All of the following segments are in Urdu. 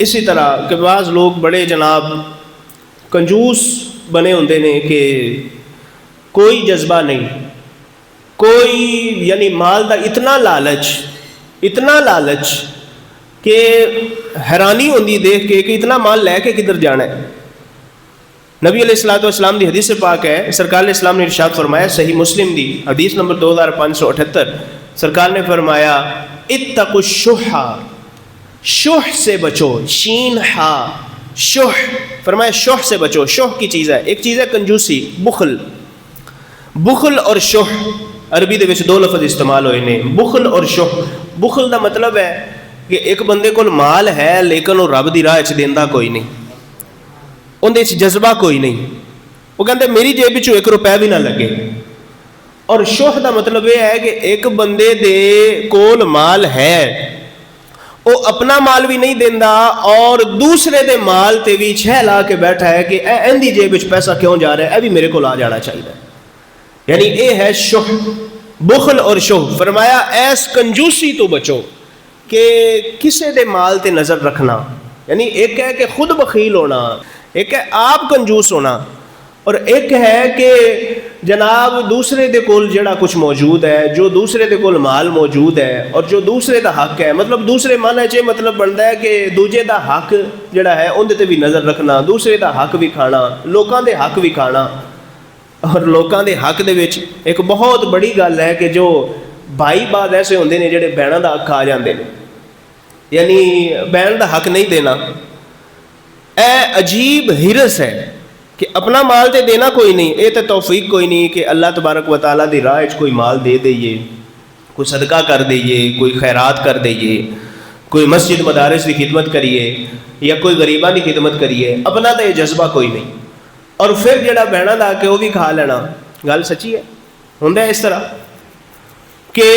اسی طرح کہ بعض لوگ بڑے جناب کنجوس بنے ہوندے نے کہ کوئی جذبہ نہیں، کوئی یعنی مال دا اتنا لالچ کہ حیرانی ہوندی دیکھ کے کہ اتنا مال لے کے کدھر جانا ہے۔ نبی علیہ الصلوۃ والسلام دی حدیث پاک ہے، سرکار علیہ السلام نے ارشاد فرمایا، صحیح مسلم دی حدیث نمبر 2578، سرکار نے فرمایا اتقوا الشح، شح سے بچو، شین ہا شح، فرمایا شح سے بچو۔ شح کی چیز ہے، ایک چیز ہے کنجوسی، بخل اور شح، عربی دے وچ دو لفظ استعمال ہوئے نے، بخل اور شح۔ بخل دا مطلب ہے کہ ایک بندے کول مال ہے لیکن وہ رب دی راہ وچ دیندا کوئی نہیں، اندے وچ جذبہ کوئی نہیں، وہ کہندے میری جیب وچوں 1 روپے بھی نہ لگے۔ اور شح دا مطلب یہ ہے کہ ایک بندے دے کول مال ہے، وہ اپنا مال بھی نہیں دیندا اور دوسرے دے مال تے بھی چھہ لا کے بیٹھا ہے کہ ایندی جیب وچ پیسہ کیوں جا رہا ہے، اے بھی میرے کول آ جانا چاہیے۔ یعنی اے ہے شح، بخل اور شح۔ فرمایا ایس کنجوسی تو بچو کہ کسے دے مال تے نظر رکھنا، یعنی ایک ہے کہ خود بخیل ہونا، ایک ہے آپ کنجوس ہونا، اور ایک ہے کہ جناب دوسرے دے کول جڑا کچھ موجود ہے، جو دوسرے دے کول مال موجود ہے اور جو دوسرے دا حق ہے، مطلب دوسرے معنی چ مطلب بنتا ہے کہ دوجے دا حق جڑا ہے اون دے تے بھی نظر رکھنا، دوسرے دا حق بھی کھانا، لوکاں دے حق بھی کھانا۔ اور لوکاں دے حق دے وچ ایک بہت بڑی گل ہے کہ جو بھائی بعد ایسے ہوندے نے جڑے بہناں دا حق کھا جاندے نے، یعنی بہن دا حق نہیں دینا۔ اے عجیب ہرس ہے کہ اپنا مال تے دینا کوئی نہیں، اے تے توفیق کوئی نہیں کہ اللہ تبارک و تعالیٰ دی راہ وچ کوئی مال دے دئیے، کوئی صدقہ کر دئیے، کوئی خیرات کر دئیے، کوئی مسجد مدارس دی خدمت کریے یا کوئی غریباں دی خدمت کریے، اپنا تے یہ جذبہ کوئی نہیں۔ اور پھر جڑا بہنا دا کہ وہ بھی کھا لینا، گل سچی ہے، ہوندا ہے اس طرح کہ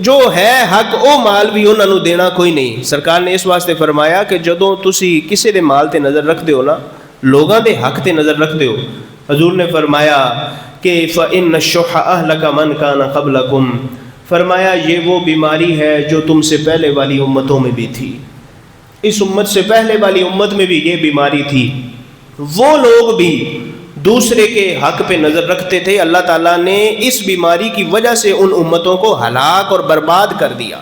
جو ہے حق او مال بھی انہاں نوں دینا کوئی نہیں۔ سرکار نے اس واسطے فرمایا کہ جدوں تسی کسے دے مال تے نظر رکھ دیو نا، لوگاں دے حق تے نظر رکھ دیو، حضور نے فرمایا کہ فَإِنَّ الشُّحَّ أَهْلَكَ مَنْ كَانَ قَبْلَكُمْ، فرمایا یہ وہ بیماری ہے جو تم سے پہلے والی امتوں میں بھی تھی، اس امت سے پہلے والی امت میں بھی یہ بیماری تھی، وہ لوگ بھی دوسرے کے حق پہ نظر رکھتے تھے، اللہ تعالیٰ نے اس بیماری کی وجہ سے ان امتوں کو ہلاک اور برباد کر دیا۔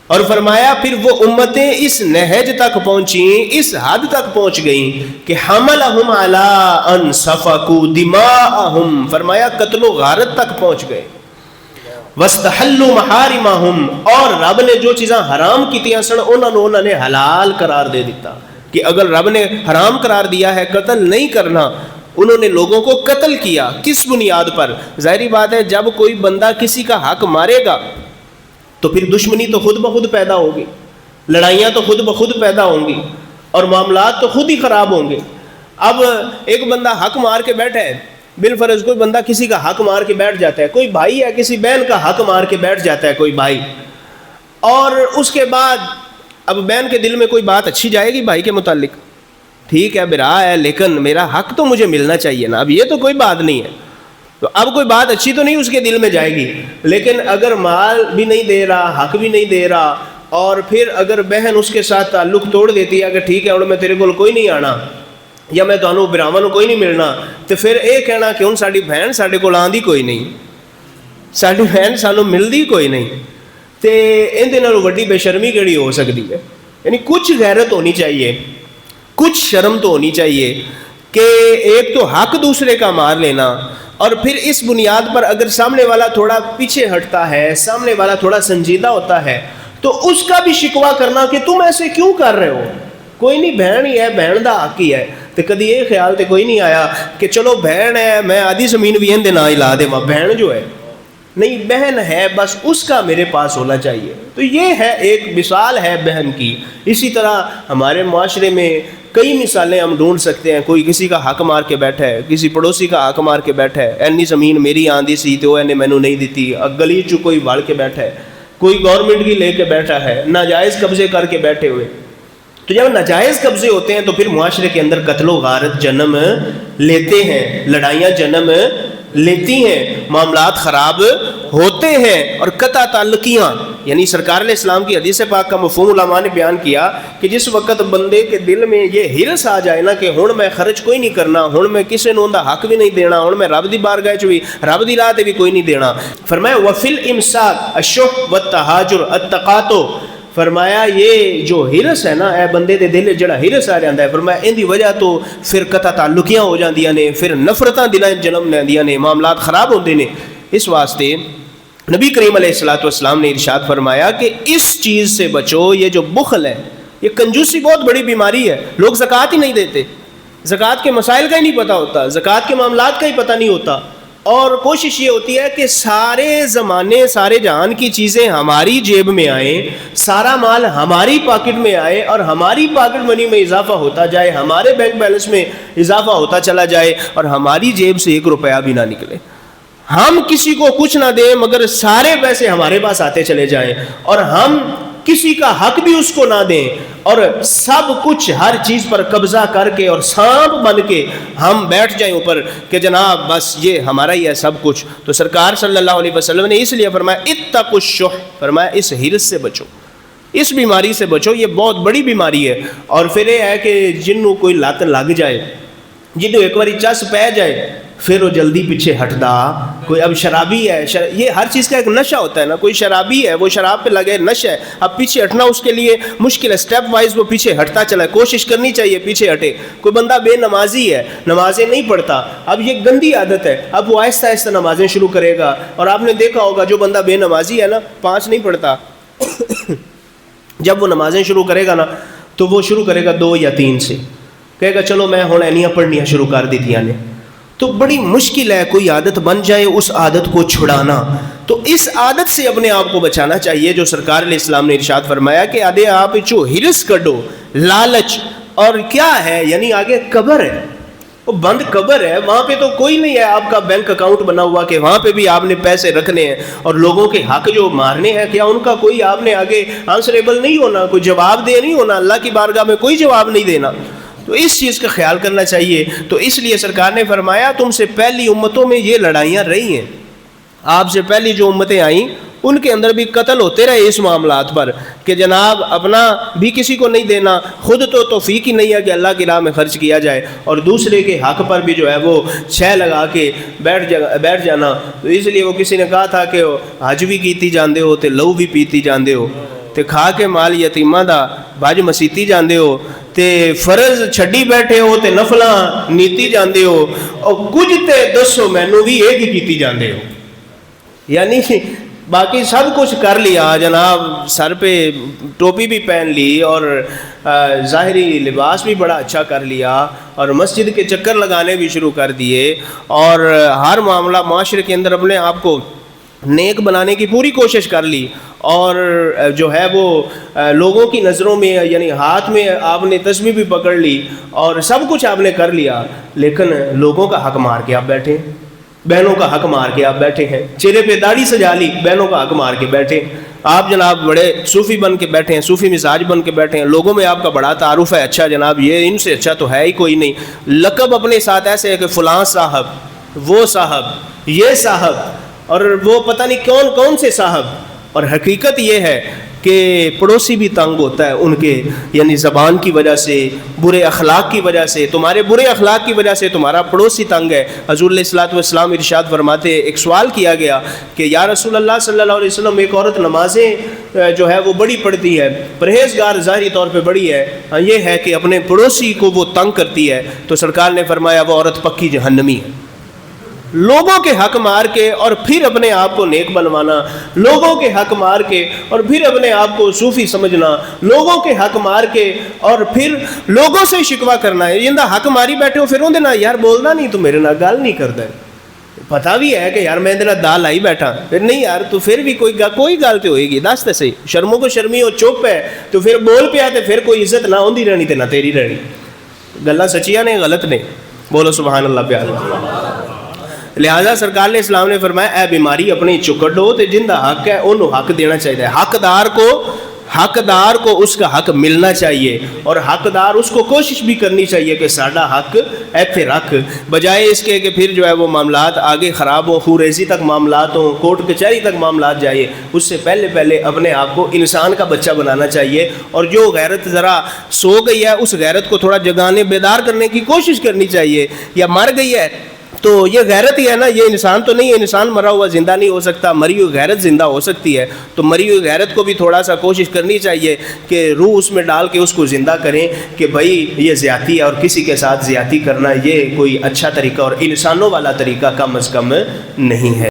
اور فرمایا پھر وہ امتیں اس نہج تک پہنچیں، اس حد تک پہنچ گئیں کہ حملہم علی ان سفکوا دماءہم، فرمایا قتل و غارت تک پہنچ گئے، واستحلوا محارمہم، اور رب نے جو چیزاں حرام کیتیاں سن انہوں نے حلال قرار دے دیتا، کہ اگر رب نے حرام قرار دیا ہے قتل نہیں کرنا، انہوں نے لوگوں کو قتل کیا۔ کس بنیاد پر؟ ظاہری بات ہے جب کوئی بندہ کسی کا حق مارے گا تو پھر دشمنی تو خود بخود پیدا ہوگی، لڑائیاں تو خود بخود پیدا ہوں گی، اور معاملات تو خود ہی خراب ہوں گے۔ اب ایک بندہ حق مار کے بیٹھا ہے، بالفرض کوئی بندہ کسی کا حق مار کے بیٹھ جاتا ہے، کوئی بھائی ہے کسی بہن کا حق مار کے بیٹھ جاتا ہے کوئی بھائی، اور اس کے بعد اب بہن کے دل میں کوئی بات اچھی جائے گی بھائی کے متعلق، ٹھیک ہے برا ہے لیکن میرا حق تو مجھے ملنا چاہیے نا، اب یہ تو کوئی بات نہیں ہے، تو اب کوئی بات اچھی تو نہیں اس کے دل میں جائے گی۔ لیکن اگر مال بھی نہیں دے رہا، حق بھی نہیں دے رہا، اور پھر اگر بہن اس کے ساتھ تعلق توڑ دیتی ہے کہ ٹھیک ہے اور میں تیرے کو کوئی نہیں آنا، یا میں تانوں براواں نوں کوئی نہیں ملنا، تو پھر یہ کہنا کہ ہن ساڈی بہن ساڈے کول آندی کوئی نہیں، ساڈی بہن سانوں ملدی کوئی نہیں، تے اندے نالوں وڈی بے شرمی کیڑی ہو سکتی ہے؟ یعنی کچھ غیرت ہونی چاہیے، کچھ شرم تو ہونی چاہیے کہ ایک تو حق دوسرے کا مار لینا، اور پھر اس بنیاد پر اگر سامنے والا تھوڑا پیچھے ہٹتا ہے، سامنے والا تھوڑا سنجیدہ ہوتا ہے، تو اس کا بھی شکوہ کرنا کہ تم ایسے کیوں کر رہے ہو، کوئی نہیں بہن ہی ہے، بہن دا حق ہی ہے۔ تو کدی یہ خیال تے کوئی نہیں آیا کہ چلو بہن ہے میں آدھی زمین بھی اندے نہ ہلا دے، بہن جو ہے نہیں، بہن ہے بس اس کا میرے پاس ہونا چاہیے۔ تو یہ ہے ایک مثال ہے بہن کی۔ اسی طرح ہمارے معاشرے میں کئی مثالیں ہم ڈھونڈ سکتے ہیں، کوئی کسی کا حق مار کے بیٹھا ہے، کسی پڑوسی کا حق مار کے بیٹھا ہے، اینی زمین میری آندی سی تو انہیں مینوں نہیں دیتی، گلی چ کوئی وڑ کے بیٹھا ہے، کوئی گورنمنٹ کی لے کے بیٹھا ہے، ناجائز قبضے کر کے بیٹھے ہوئے۔ تو جب ناجائز قبضے ہوتے ہیں تو پھر معاشرے کے اندر قتل و غارت جنم لیتے ہیں، لڑائیاں جنم لیتی ہیں معاملات خراب ہوتے ہیں. اور قطع تعلقیاں یعنی سرکار علیہ السلام کی حدیث پاک کا مفہوم علماء نے بیان کیا کہ جس وقت بندے کے دل میں یہ ہرس آ جائے نا کہ ہن میں خرچ کوئی نہیں کرنا, ہن میں کسی نوں دا حق بھی نہیں دینا, ہن میں رب دی بارگاہ وچ بھی رب دی راہ تے بھی کوئی نہیں دینا. فرمایا وفی الامساک الشح والتہاجر التقاطع, فرمایا یہ جو ہرس ہے نا اے بندے دے دل جڑا ہرس آ جاندا ہے, فرمایا ان دی وجہ تو پھر قطع تعلقیاں ہو جاندیاں نے, پھر نفرتاں دلاں جنم لیندیاں نے, معاملات خراب ہوندے نے. اس واسطے نبی کریم علیہ الصلوۃ والسلام نے ارشاد فرمایا کہ اس چیز سے بچو. یہ جو بخل ہے, یہ کنجوسی بہت بڑی بیماری ہے. لوگ زکوٰۃ ہی نہیں دیتے, زکوٰۃ کے مسائل کا ہی نہیں پتہ ہوتا, زکوٰۃ کے معاملات کا ہی پتہ نہیں ہوتا, اور کوشش یہ ہوتی ہے کہ سارے زمانے سارے جہان کی چیزیں ہماری جیب میں آئیں, سارا مال ہماری پاکٹ میں آئے اور ہماری پاکٹ منی میں اضافہ ہوتا جائے, ہمارے بینک بیلنس میں اضافہ ہوتا چلا جائے اور ہماری جیب سے 1 روپیہ بھی نہ نکلے. ہم کسی کو کچھ نہ دیں مگر سارے پیسے ہمارے پاس آتے چلے جائیں, اور ہم کسی کا حق بھی اس کو نہ دیں, اور سب کچھ ہر چیز پر قبضہ کر کے اور سانپ بن کے ہم بیٹھ جائیں اوپر کہ جناب بس یہ ہمارا ہی ہے سب کچھ. تو سرکار صلی اللہ علیہ وسلم نے اس لیے فرمایا اتقوا الشح, فرمایا اس ہرس سے بچو, اس بیماری سے بچو, یہ بہت بڑی بیماری ہے. اور پھر یہ ہے کہ جنوں کوئی لت لگ جائے, جنوں ایک باری چس پہ جائے پھر وہ جلدی پیچھے ہٹدا. کوئی اب شرابی ہے, یہ ہر چیز کا ایک نشہ ہوتا ہے نا, کوئی شرابی ہے وہ شراب پہ لگے نشہ ہے, اب پیچھے ہٹنا اس کے لیے مشکل ہے, سٹیپ وائز وہ پیچھے ہٹتا چلا ہے, کوشش کرنی چاہیے پیچھے ہٹے. کوئی بندہ بے نمازی ہے, نمازیں نہیں پڑھتا, اب یہ گندی عادت ہے, اب وہ آہستہ آہستہ نمازیں شروع کرے گا. اور آپ نے دیکھا ہوگا جو بندہ بے نمازی ہے نا 5 نہیں پڑھتا جب وہ نمازیں شروع کرے گا نا تو وہ شروع کرے گا 2 یا 3 سے, کہے گا چلو میں ہن اینیاں پڑھنیاں شروع کر دیتیاں نے. تو بڑی مشکل ہے کوئی عادت بن جائے اس عادت کو چھڑانا. تو اس عادت سے اپنے آپ کو بچانا چاہیے جو سرکار علیہ السلام نے ارشاد فرمایا کہ آدھے آپ جو ہرس کڈو, لالچ, اور کیا ہے یعنی آگے قبر ہے, وہ بند قبر ہے, وہاں پہ تو کوئی نہیں ہے آپ کا بینک اکاؤنٹ بنا ہوا کہ وہاں پہ بھی آپ نے پیسے رکھنے ہیں, اور لوگوں کے حق جو مارنے ہیں کیا ان کا کوئی آپ نے آگے آنسریبل نہیں ہونا, کوئی جواب دہ نہیں ہونا, اللہ کی بارگاہ میں کوئی جواب نہیں دینا. تو اس چیز کا خیال کرنا چاہیے. تو اس لیے سرکار نے فرمایا تم سے پہلی امتوں میں یہ لڑائیاں رہی ہیں, آپ سے پہلی جو امتیں آئیں ان کے اندر بھی قتل ہوتے رہے اس معاملات پر کہ جناب اپنا بھی کسی کو نہیں دینا, خود تو توفیق ہی نہیں ہے کہ اللہ کی راہ میں خرچ کیا جائے, اور دوسرے کے حق پر بھی جو ہے وہ چھے لگا کے بیٹھ جانا. تو اس لیے وہ کسی نے کہا تھا کہ حج بھی کیتی جاندے ہو تے لہو بھی پیتی جاندے ہو تے کھا کے مال یتیماں دا بھج مسیتی جاندے ہو تے فرض چھڈی بیٹھے ہو تے نفلاں نیتی جاندے ہو, اور کچھ تے دسو مینوں بھی یہ کی کیتی جاندے ہو. یعنی باقی سب کچھ کر لیا جناب, سر پہ ٹوپی بھی پہن لی اور ظاہری لباس بھی بڑا اچھا کر لیا, اور مسجد کے چکر لگانے بھی شروع کر دیے, اور ہر معاملہ معاشرے کے اندر اپنے آپ کو نیک بنانے کی پوری کوشش کر لی, اور جو ہے وہ لوگوں کی نظروں میں یعنی ہاتھ میں آپ نے تسبیح بھی پکڑ لی اور سب کچھ آپ نے کر لیا, لیکن لوگوں کا حق مار کے آپ بیٹھے, بہنوں کا حق مار کے آپ بیٹھے ہیں, چہرے پہ داڑھی سجا لی, بہنوں کا حق مار کے بیٹھے آپ, جناب بڑے صوفی بن کے بیٹھے ہیں, صوفی مزاج بن کے بیٹھے ہیں, لوگوں میں آپ کا بڑا تعارف ہے, اچھا جناب یہ ان سے اچھا تو ہے ہی کوئی نہیں, لقب اپنے ساتھ ایسے ہے کہ فلاں صاحب, وہ صاحب, یہ صاحب, اور وہ پتہ نہیں کون کون سے صاحب. اور حقیقت یہ ہے کہ پڑوسی بھی تنگ ہوتا ہے ان کے یعنی زبان کی وجہ سے, برے اخلاق کی وجہ سے, تمہارے برے اخلاق کی وجہ سے تمہارا پڑوسی تنگ ہے. حضور علیہ الصلوۃ والسلام ارشاد فرماتے, ایک سوال کیا گیا کہ یا رسول اللہ صلی اللہ علیہ وسلم ایک عورت نمازیں جو ہے وہ بڑی پڑھتی ہے, پرہیزگار ظاہری طور پہ بڑی ہے, یہ ہے کہ اپنے پڑوسی کو وہ تنگ کرتی ہے, تو سرکار نے فرمایا وہ عورت پکی جہنمی ہے. لوگوں کے حق مار کے اور پھر اپنے آپ کو نیک بنوانا, لوگوں کے حق مار کے اور پھر اپنے آپ کو صوفی سمجھنا, لوگوں کے حق مار کے اور پھر لوگوں سے شکوہ کرنا ہے. یہ حق ماری بیٹھے ہو پھر اندر نہ یار بولنا نہیں, تو میرے نال گل نہیں کرتا, پتہ بھی ہے کہ یار میں اندر دال لائی بیٹھا, پھر نہیں یار تو پھر بھی کوئی گل تو ہوئے گی, دس تے صحیح, شرموں کو شرمی ہو چپ ہے تو پھر بول پیا تے پھر کوئی عزت نہ ہوندی رہنی تے نہ تیری رہنی. گلاں سچیاں نے غلط نے, بولو سبحان اللہ پیار. لہذا سرکار علیہ السلام نے فرمایا اے بیماری اپنی چکڑ دو, تے جن دا حق ہے انہوں حق دینا چاہیے, حقدار کو حقدار کو اس کا حق ملنا چاہیے، اور حقدار اس کو کوشش بھی کرنی چاہیے کہ ساڈا حق ایتھے رکھ، بجائے اس کے کہ پھر جو ہے وہ معاملات آگے خراب ہوں، خوریزی تک معاملات ہوں، کورٹ کچہری تک معاملات جائے۔ اس سے پہلے اپنے آپ کو انسان کا بچہ بنانا چاہیے، اور جو غیرت ذرا سو گئی ہے اس غیرت کو تھوڑا جگانے بیدار کرنے کی کوشش کرنی چاہیے، یا مر گئی ہے تو یہ غیرت ہی ہے نا، یہ انسان تو نہیں ہے، انسان مرا ہوا زندہ نہیں ہو سکتا، مری ہوئی غیرت زندہ ہو سکتی ہے، تو مری ہوئی غیرت کو بھی تھوڑا سا کوشش کرنی چاہیے کہ روح اس میں ڈال کے اس کو زندہ کریں کہ بھائی یہ زیادتی ہے، اور کسی کے ساتھ زیادتی کرنا یہ کوئی اچھا طریقہ اور انسانوں والا طریقہ کم از کم نہیں ہے۔